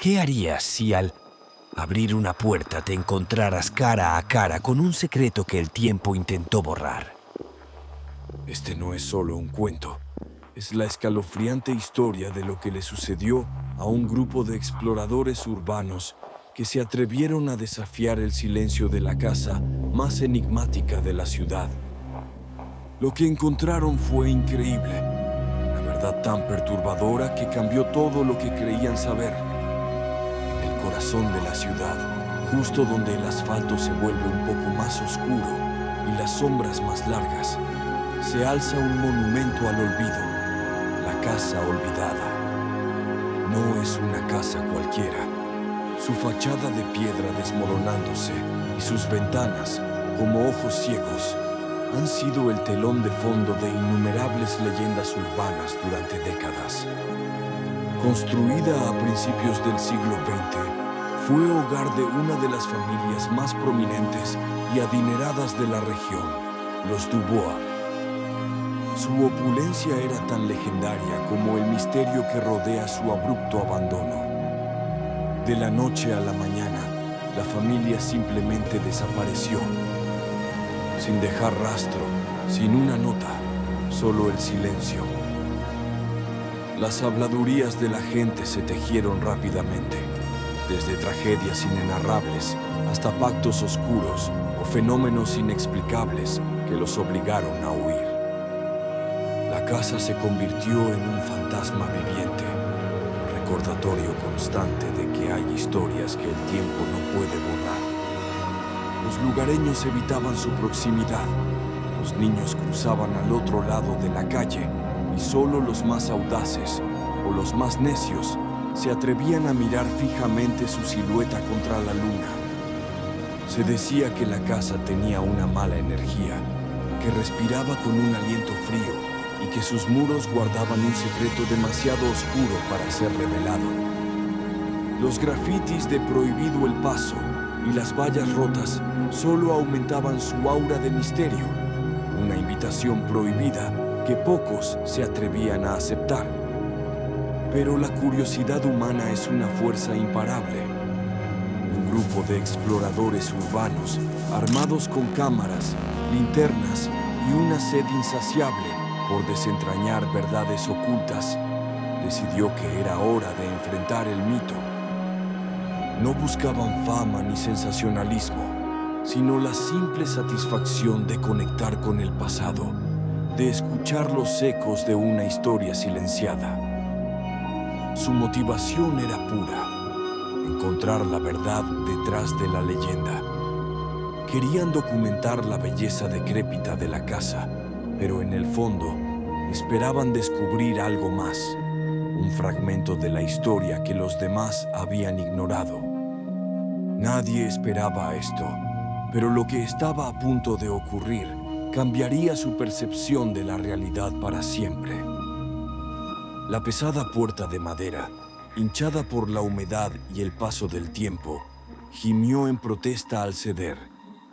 ¿Qué harías si al abrir una puerta te encontraras cara a cara con un secreto que el tiempo intentó borrar? Este no es solo un cuento. Es la escalofriante historia de lo que le sucedió a un grupo de exploradores urbanos que se atrevieron a desafiar el silencio de la casa más enigmática de la ciudad. Lo que encontraron fue increíble, una verdad tan perturbadora que cambió todo lo que creían saber. En el corazón de la ciudad, justo donde el asfalto se vuelve un poco más oscuro y las sombras más largas, se alza un monumento al olvido, la Casa Olvidada. No es una casa cualquiera. Su fachada de piedra desmoronándose y sus ventanas, como ojos ciegos, han sido el telón de fondo de innumerables leyendas urbanas durante décadas. Construida a principios del siglo XX, fue hogar de una de las familias más prominentes y adineradas de la región, los Dubois. Su opulencia era tan legendaria como el misterio que rodea su abrupto abandono. De la noche a la mañana, la familia simplemente desapareció. Sin dejar rastro, sin una nota, solo el silencio. Las habladurías de la gente se tejieron rápidamente, desde tragedias inenarrables hasta pactos oscuros o fenómenos inexplicables que los obligaron a huir. La casa se convirtió en un fantasma viviente, un recordatorio constante de que hay historias que el tiempo no puede borrar. Los lugareños evitaban su proximidad, los niños cruzaban al otro lado de la calle y solo los más audaces o los más necios se atrevían a mirar fijamente su silueta contra la luna. Se decía que la casa tenía una mala energía, que respiraba con un aliento frío y que sus muros guardaban un secreto demasiado oscuro para ser revelado. Los grafitis de prohibido el paso y las vallas rotas solo aumentaban su aura de misterio, una invitación prohibida que pocos se atrevían a aceptar. Pero la curiosidad humana es una fuerza imparable. Un grupo de exploradores urbanos, armados con cámaras, linternas y una sed insaciable por desentrañar verdades ocultas, decidió que era hora de enfrentar el mito. No buscaban fama ni sensacionalismo, sino la simple satisfacción de conectar con el pasado, de escuchar los ecos de una historia silenciada. Su motivación era pura: encontrar la verdad detrás de la leyenda. Querían documentar la belleza decrépita de la casa, pero en el fondo esperaban descubrir algo más, un fragmento de la historia que los demás habían ignorado. Nadie esperaba esto, pero lo que estaba a punto de ocurrir cambiaría su percepción de la realidad para siempre. La pesada puerta de madera, hinchada por la humedad y el paso del tiempo, gimió en protesta al ceder,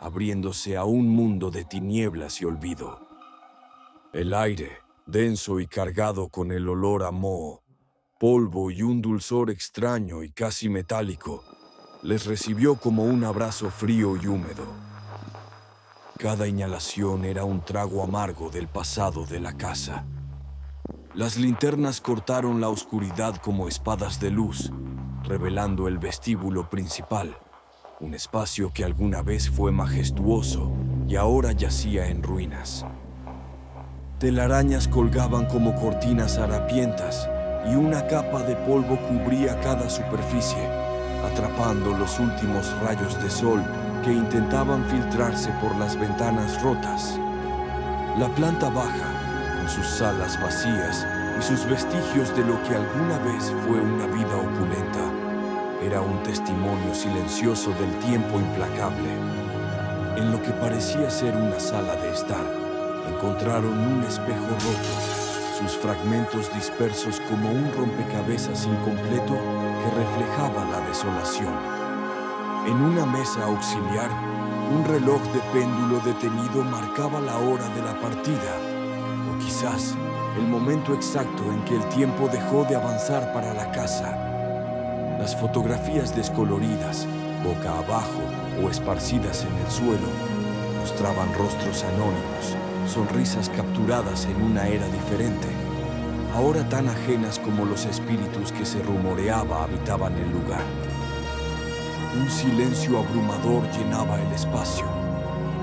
abriéndose a un mundo de tinieblas y olvido. El aire, denso y cargado con el olor a moho, polvo y un dulzor extraño y casi metálico, les recibió como un abrazo frío y húmedo. Cada inhalación era un trago amargo del pasado de la casa. Las linternas cortaron la oscuridad como espadas de luz, revelando el vestíbulo principal, un espacio que alguna vez fue majestuoso y ahora yacía en ruinas. Telarañas colgaban como cortinas harapientas y una capa de polvo cubría cada superficie, atrapando los últimos rayos de sol que intentaban filtrarse por las ventanas rotas. La planta baja, con sus salas vacías y sus vestigios de lo que alguna vez fue una vida opulenta, era un testimonio silencioso del tiempo implacable. En lo que parecía ser una sala de estar, encontraron un espejo roto, sus fragmentos dispersos como un rompecabezas incompleto que reflejaba la desolación. En una mesa auxiliar, un reloj de péndulo detenido marcaba la hora de la partida, o quizás el momento exacto en que el tiempo dejó de avanzar para la casa. Las fotografías descoloridas, boca abajo o esparcidas en el suelo, mostraban rostros anónimos, sonrisas capturadas en una era diferente, ahora tan ajenas como los espíritus que se rumoreaba habitaban el lugar. Un silencio abrumador llenaba el espacio,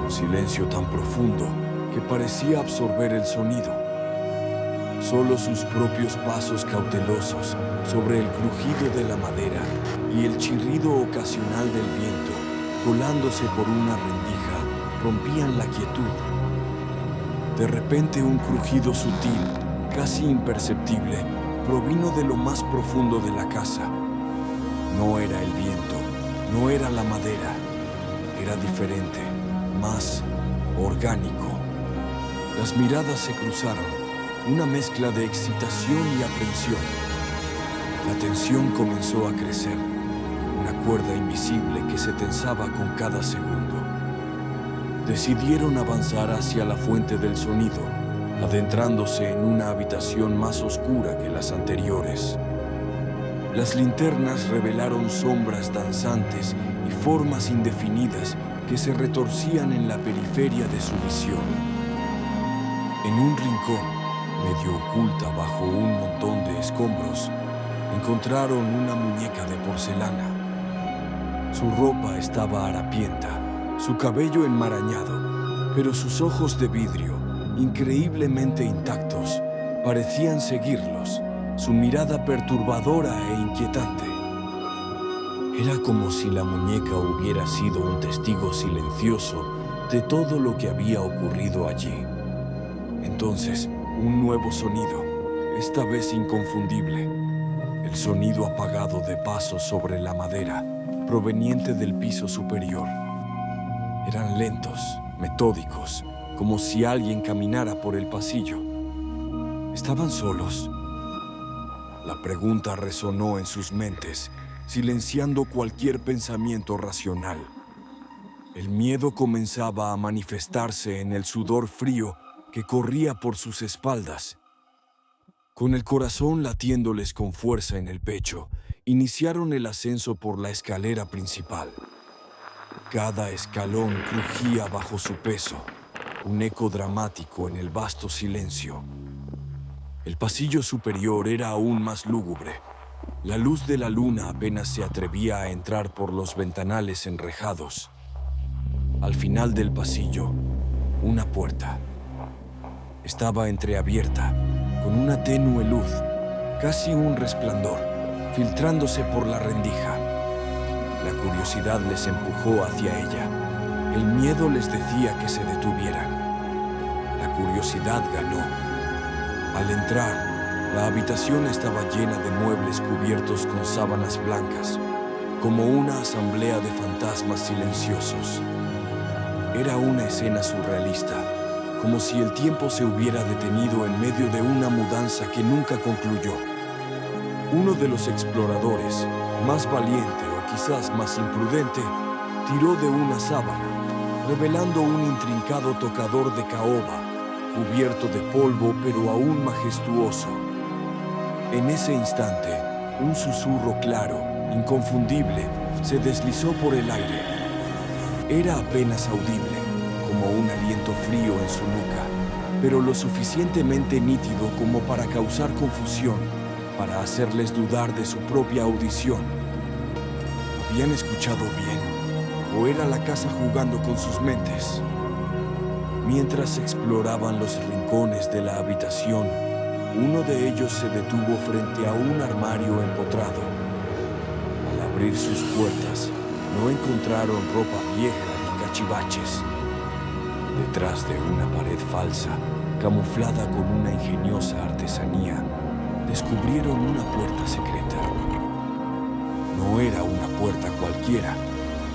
un silencio tan profundo que parecía absorber el sonido. Solo sus propios pasos cautelosos sobre el crujido de la madera y el chirrido ocasional del viento, colándose por una rendija, rompían la quietud. De repente un crujido sutil, casi imperceptible, provino de lo más profundo de la casa. No era el viento, no era la madera, era diferente, más orgánico. Las miradas se cruzaron, una mezcla de excitación y aprensión. La tensión comenzó a crecer, una cuerda invisible que se tensaba con cada segundo. Decidieron avanzar hacia la fuente del sonido, adentrándose en una habitación más oscura que las anteriores. Las linternas revelaron sombras danzantes y formas indefinidas que se retorcían en la periferia de su visión. En un rincón, medio oculta bajo un montón de escombros, encontraron una muñeca de porcelana. Su ropa estaba harapienta, su cabello enmarañado, pero sus ojos de vidrio, increíblemente intactos, parecían seguirlos, su mirada perturbadora e inquietante. Era como si la muñeca hubiera sido un testigo silencioso de todo lo que había ocurrido allí. Entonces, un nuevo sonido, esta vez inconfundible. El sonido apagado de pasos sobre la madera, proveniente del piso superior. Eran lentos, metódicos, como si alguien caminara por el pasillo. ¿Estaban solos? La pregunta resonó en sus mentes, silenciando cualquier pensamiento racional. El miedo comenzaba a manifestarse en el sudor frío que corría por sus espaldas. Con el corazón latiéndoles con fuerza en el pecho, iniciaron el ascenso por la escalera principal. Cada escalón crujía bajo su peso, un eco dramático en el vasto silencio. El pasillo superior era aún más lúgubre. La luz de la luna apenas se atrevía a entrar por los ventanales enrejados. Al final del pasillo, una puerta. Estaba entreabierta, con una tenue luz, casi un resplandor, filtrándose por la rendija. La curiosidad les empujó hacia ella. El miedo les decía que se detuvieran. La curiosidad ganó. Al entrar, la habitación estaba llena de muebles cubiertos con sábanas blancas, como una asamblea de fantasmas silenciosos. Era una escena surrealista, como si el tiempo se hubiera detenido en medio de una mudanza que nunca concluyó. Uno de los exploradores, más valiente o quizás más imprudente, tiró de una sábana, revelando un intrincado tocador de caoba, cubierto de polvo pero aún majestuoso. En ese instante, un susurro claro, inconfundible, se deslizó por el aire. Era apenas audible, como un aliento frío en su nuca, pero lo suficientemente nítido como para causar confusión, para hacerles dudar de su propia audición. ¿Habían escuchado bien? ¿O era la casa jugando con sus mentes? Mientras exploraban los rincones de la habitación, uno de ellos se detuvo frente a un armario empotrado. Al abrir sus puertas, no encontraron ropa vieja ni cachivaches. Detrás de una pared falsa, camuflada con una ingeniosa artesanía, descubrieron una puerta secreta. No era una puerta cualquiera,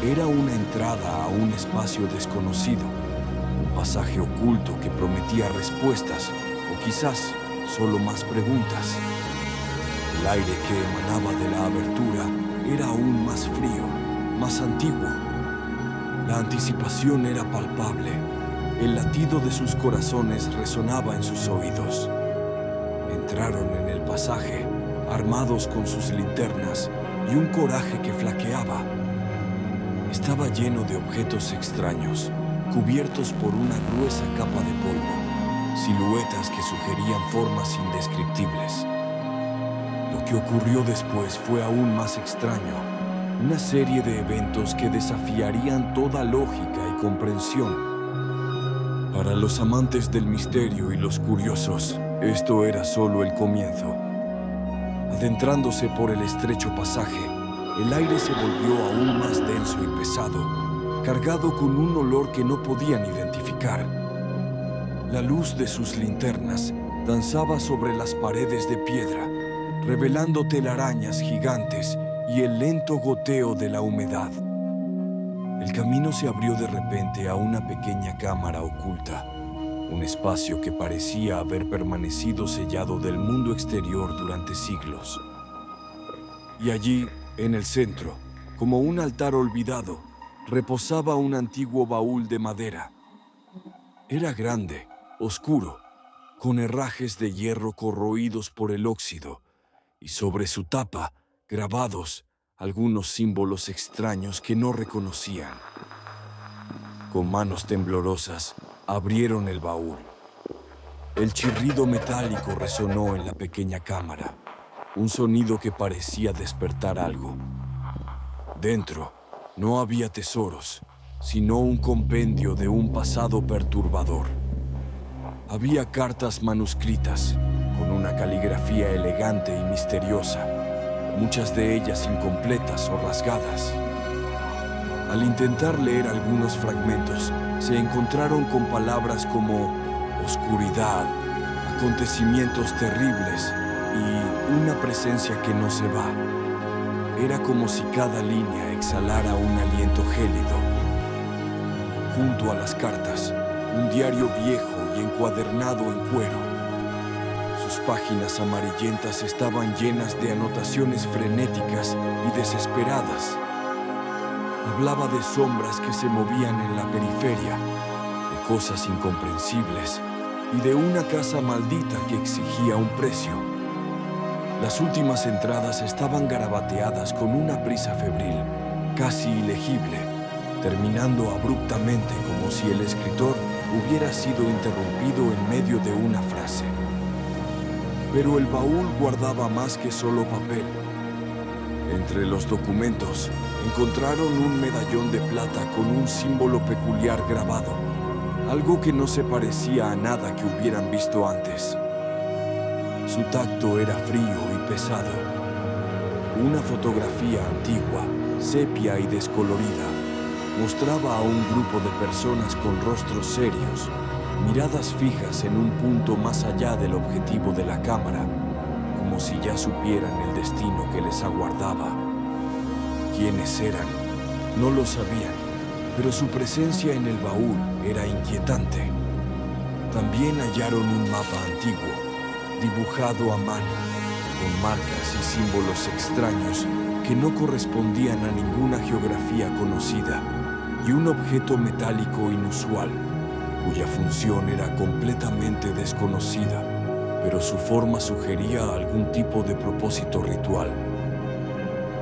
era una entrada a un espacio desconocido, un pasaje oculto que prometía respuestas, o quizás solo más preguntas. El aire que emanaba de la abertura era aún más frío, más antiguo. La anticipación era palpable. El latido de sus corazones resonaba en sus oídos. Entraron en el pasaje, armados con sus linternas, y un coraje que flaqueaba. Estaba lleno de objetos extraños, cubiertos por una gruesa capa de polvo, siluetas que sugerían formas indescriptibles. Lo que ocurrió después fue aún más extraño, una serie de eventos que desafiarían toda lógica y comprensión. Para los amantes del misterio y los curiosos, esto era solo el comienzo. Adentrándose por el estrecho pasaje, el aire se volvió aún más denso y pesado, cargado con un olor que no podían identificar. La luz de sus linternas danzaba sobre las paredes de piedra, revelando telarañas gigantes y el lento goteo de la humedad. El camino se abrió de repente a una pequeña cámara oculta, un espacio que parecía haber permanecido sellado del mundo exterior durante siglos. Y allí, en el centro, como un altar olvidado, reposaba un antiguo baúl de madera. Era grande, oscuro, con herrajes de hierro corroídos por el óxido, y sobre su tapa, grabados, algunos símbolos extraños que no reconocían. Con manos temblorosas, abrieron el baúl. El chirrido metálico resonó en la pequeña cámara, un sonido que parecía despertar algo. Dentro, no había tesoros, sino un compendio de un pasado perturbador. Había cartas manuscritas, con una caligrafía elegante y misteriosa, muchas de ellas incompletas o rasgadas. Al intentar leer algunos fragmentos, se encontraron con palabras como oscuridad, acontecimientos terribles y una presencia que no se va. Era como si cada línea exhalara un aliento gélido. Junto a las cartas, un diario viejo y encuadernado en cuero. Sus páginas amarillentas estaban llenas de anotaciones frenéticas y desesperadas. Hablaba de sombras que se movían en la periferia, de cosas incomprensibles y de una casa maldita que exigía un precio. Las últimas entradas estaban garabateadas con una prisa febril, casi ilegible, terminando abruptamente como si el escritor hubiera sido interrumpido en medio de una frase. Pero el baúl guardaba más que solo papel. Entre los documentos, encontraron un medallón de plata con un símbolo peculiar grabado, algo que no se parecía a nada que hubieran visto antes. Su tacto era frío y pesado. Una fotografía antigua, sepia y descolorida, mostraba a un grupo de personas con rostros serios, miradas fijas en un punto más allá del objetivo de la cámara, como si ya supieran el destino que les aguardaba. ¿Quiénes eran? No lo sabían, pero su presencia en el baúl era inquietante. También hallaron un mapa antiguo, dibujado a mano, con marcas y símbolos extraños que no correspondían a ninguna geografía conocida, y un objeto metálico inusual, cuya función era completamente desconocida, pero su forma sugería algún tipo de propósito ritual.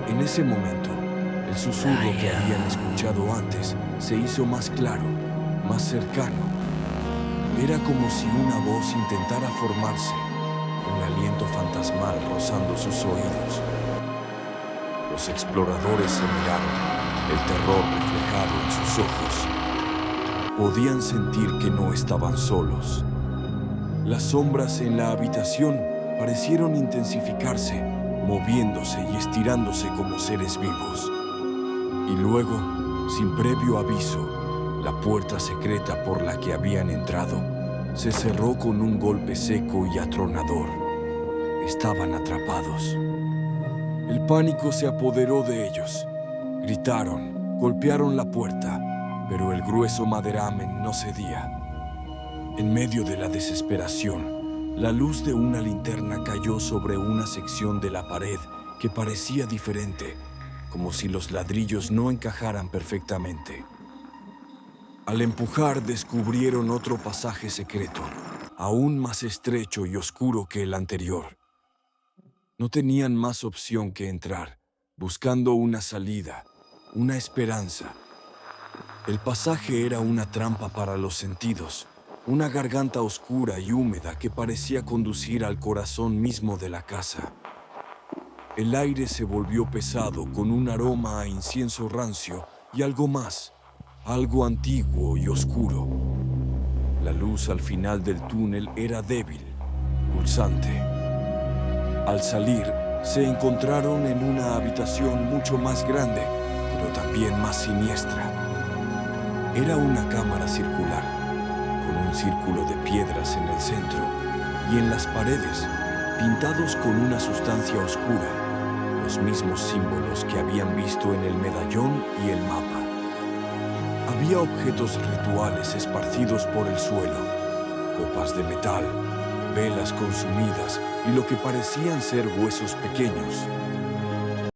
En ese momento, el susurro que habían escuchado antes se hizo más claro, más cercano. Era como si una voz intentara formarse, un aliento fantasmal rozando sus oídos. Los exploradores se miraron, el terror reflejado en sus ojos. Podían sentir que no estaban solos. Las sombras en la habitación parecieron intensificarse, moviéndose y estirándose como seres vivos. Y luego, sin previo aviso, la puerta secreta por la que habían entrado se cerró con un golpe seco y atronador. Estaban atrapados. El pánico se apoderó de ellos. Gritaron, golpearon la puerta, pero el grueso maderamen no cedía. En medio de la desesperación, la luz de una linterna cayó sobre una sección de la pared que parecía diferente, como si los ladrillos no encajaran perfectamente. Al empujar, descubrieron otro pasaje secreto, aún más estrecho y oscuro que el anterior. No tenían más opción que entrar, buscando una salida, una esperanza. El pasaje era una trampa para los sentidos, una garganta oscura y húmeda que parecía conducir al corazón mismo de la casa. El aire se volvió pesado con un aroma a incienso rancio y algo más, algo antiguo y oscuro. La luz al final del túnel era débil, pulsante. Al salir, se encontraron en una habitación mucho más grande, pero también más siniestra. Era una cámara circular, con un círculo de piedras en el centro y en las paredes, pintados con una sustancia oscura, los mismos símbolos que habían visto en el medallón y el mapa. Había objetos rituales esparcidos por el suelo, copas de metal, velas consumidas y lo que parecían ser huesos pequeños.